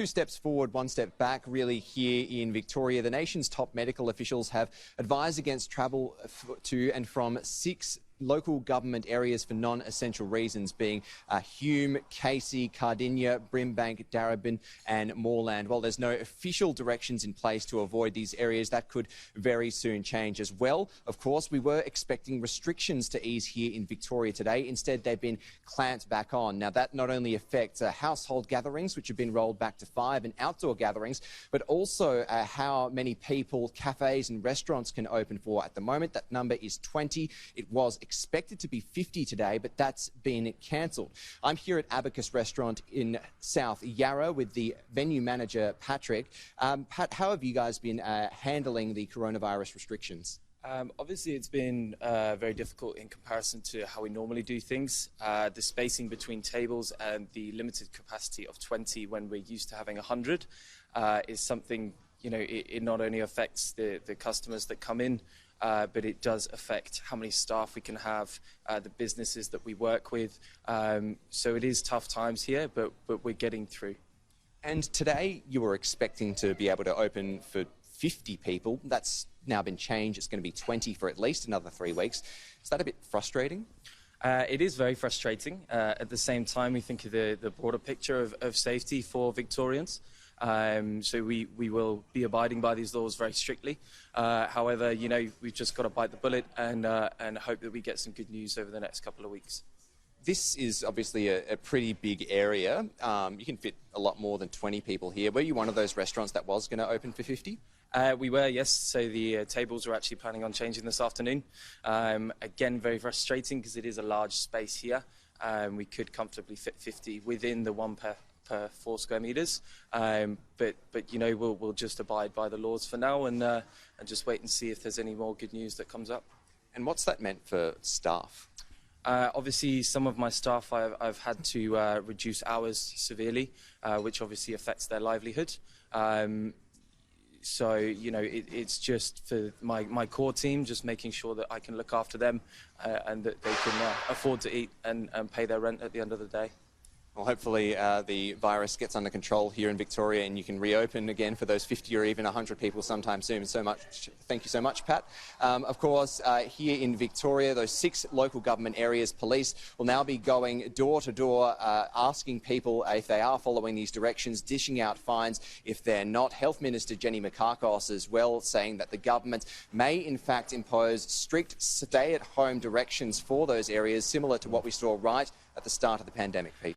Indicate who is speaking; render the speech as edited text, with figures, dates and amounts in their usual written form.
Speaker 1: two steps forward, one step back, really, here in Victoria. The nation's top medical officials have advised against travel to and from 6 local government areas for non-essential reasons, being Hume, Casey, Cardinia, Brimbank, Darebin and Moreland. While there's no official directions in place to avoid these areas, that could very soon change as well. Of course, we were expecting restrictions to ease here in Victoria today. Instead, they've been clamped back on. Now, that not only affects household gatherings, which have been rolled back to 5, and outdoor gatherings, but also how many people cafes and restaurants can open for. At the moment, that number is 20. It was expected to be 50 today, but that's been cancelled. I'm here at Abacus restaurant in South Yarra with the venue manager, Patrick. Pat, how have you guys been handling the coronavirus restrictions?
Speaker 2: Obviously, it's been very difficult in comparison to how we normally do things. The spacing between tables and the limited capacity of 20 when we're used to having 100 is something, you know, it not only affects the customers that come in, but it does affect how many staff we can have, the businesses that we work with. So it is tough times here, but we're getting through.
Speaker 1: And today you were expecting to be able to open for 50 people. That's now been changed. It's going to be 20 for at least another 3 weeks. Is that a bit frustrating?
Speaker 2: It is very frustrating. At the same time, we think of the broader picture of safety for Victorians. So we will be abiding by these laws very strictly. However, you know, we've just got to bite the bullet and hope that we get some good news over the next couple of weeks.
Speaker 1: This is obviously a pretty big area. You can fit a lot more than 20 people here. Were you one of those restaurants that was going to open for 50?
Speaker 2: We were, yes. So the tables were actually planning on changing this afternoon. Again, very frustrating because it is a large space here. We could comfortably fit 50 within the 1 per 4 square metres, but you know, we'll just abide by the laws for now and just wait and see if there's any more good news that comes up.
Speaker 1: And what's that meant for staff?
Speaker 2: Obviously, some of my staff I've had to reduce hours severely, which obviously affects their livelihood. So, you know, it's just for my core team, just making sure that I can look after them and that they can afford to eat and pay their rent at the end of the day.
Speaker 1: Well, hopefully the virus gets under control here in Victoria and you can reopen again for those 50 or even 100 people sometime soon. Thank you so much, Pat. Of course, here in Victoria, those 6 local government areas, police will now be going door to door, asking people if they are following these directions, dishing out fines if they're not. Health Minister Jenny Mikakos as well saying that the government may in fact impose strict stay-at-home directions for those areas, similar to what we saw right at the start of the pandemic, Pete.